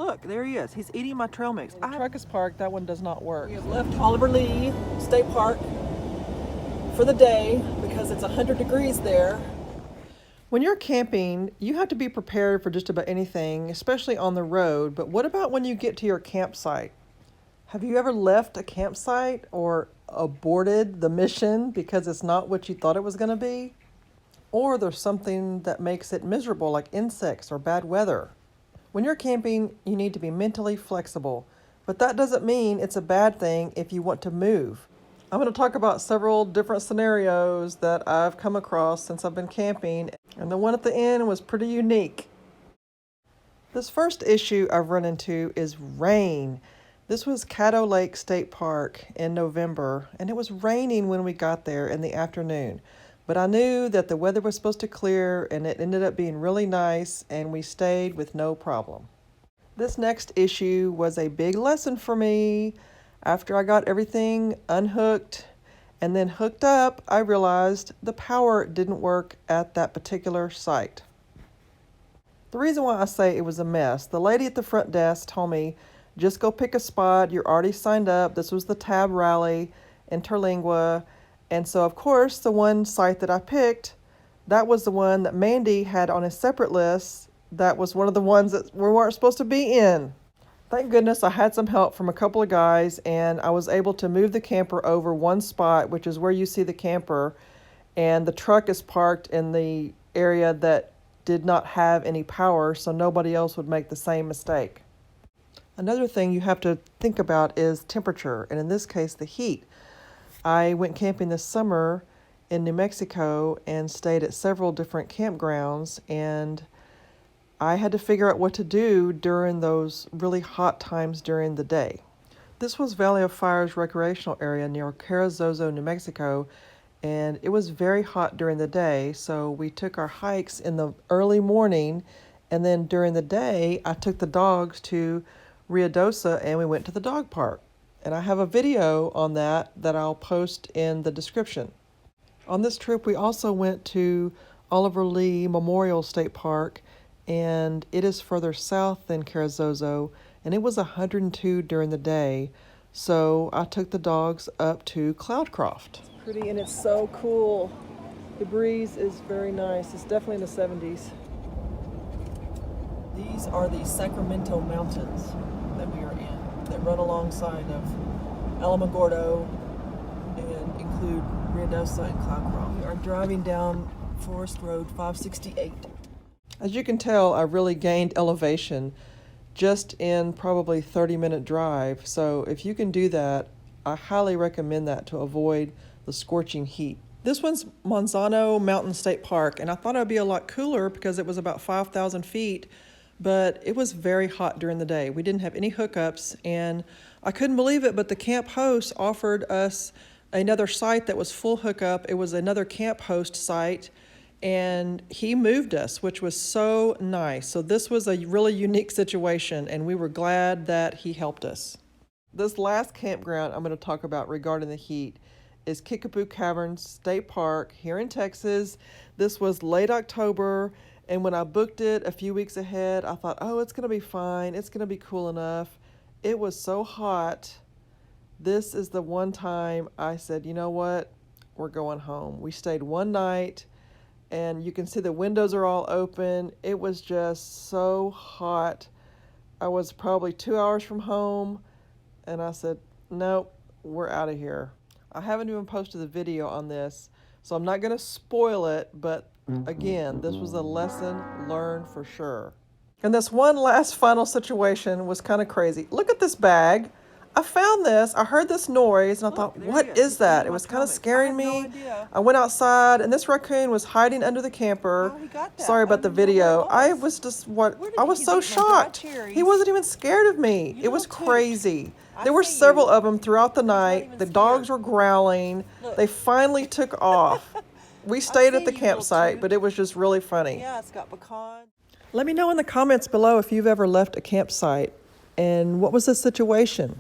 Look, there he is. He's eating my trail mix. The truck is parked. That one does not work. We have left Oliver Lee State Park for the day because it's 100 degrees there. When you're camping, you have to be prepared for just about anything, especially on the road. But what about when you get to your campsite? Have you ever left a campsite or aborted the mission because it's not what you thought it was going to be? Or there's something that makes it miserable, like insects or bad weather. When you're camping, you need to be mentally flexible, but that doesn't mean it's a bad thing if you want to move. I'm going to talk about several different scenarios that I've come across since I've been camping, and the one at the end was pretty unique. This first issue I've run into is rain. This was Caddo Lake State Park in November, and it was raining when we got there in the afternoon. But I knew that the weather was supposed to clear, and it ended up being really nice, and we stayed with no problem. This next issue was a big lesson for me. After I got everything unhooked and then hooked up, I realized the power didn't work at that particular site. The reason why I say it was a mess, the lady at the front desk told me, just go pick a spot, you're already signed up. This was the Tab Rally in Terlingua. And so, of course, the one site that I picked, that was the one that Mandy had on a separate list. That was one of the ones that we weren't supposed to be in. Thank goodness I had some help from a couple of guys, and I was able to move the camper over one spot, which is where you see the camper, and the truck is parked in the area that did not have any power, so nobody else would make the same mistake. Another thing you have to think about is temperature, and in this case, the heat. I went camping this summer in New Mexico and stayed at several different campgrounds, and I had to figure out what to do during those really hot times during the day. This was Valley of Fire's recreational area near Carrizozo, New Mexico, and it was very hot during the day, so we took our hikes in the early morning, and then during the day, I took the dogs to Ruidoso and we went to the dog park. And I have a video on that I'll post in the description. On this trip, we also went to Oliver Lee Memorial State Park, and it is further south than Carrizozo, and it was 102 during the day. So I took the dogs up to Cloudcroft. It's pretty and it's so cool. The breeze is very nice. It's definitely in the 70s. These are the Sacramento Mountains that we are in, that run alongside of Alamogordo and include Ruidoso and Cloudcroft. We are driving down Forest Road 568. As you can tell, I really gained elevation just in probably 30-minute drive. So if you can do that, I highly recommend that to avoid the scorching heat. This one's Manzano Mountain State Park, and I thought it would be a lot cooler because it was about 5,000 feet, but it was very hot during the day. We didn't have any hookups, and I couldn't believe it, but the camp host offered us another site that was full hookup. It was another camp host site, and he moved us, which was so nice. So this was a really unique situation, and we were glad that he helped us. This last campground I'm going to talk about regarding the heat is Kickapoo Caverns State Park here in Texas. This was late October, and when I booked it a few weeks ahead, I thought, oh, it's going to be fine. It's going to be cool enough. It was so hot. This is the one time I said, you know what? We're going home. We stayed one night, and you can see the windows are all open. It was just so hot. I was probably 2 hours from home, and I said, nope, we're out of here. I haven't even posted the video on this, so I'm not going to spoil it, but again, this was a lesson learned for sure. And this one last final situation was kind of crazy. Look at this bag. I found this, I heard this noise, and I thought, what is that? It was kind of scaring me. I went outside, and this raccoon was hiding under the camper. Sorry about the video. I was just, I was so shocked. He wasn't even scared of me. It was crazy. There were several of them throughout the night. The dogs were growling. They finally took off. We stayed at the campsite, but it was just really funny. Yeah, it's got pecan. Let me know in the comments below if you've ever left a campsite and what was the situation.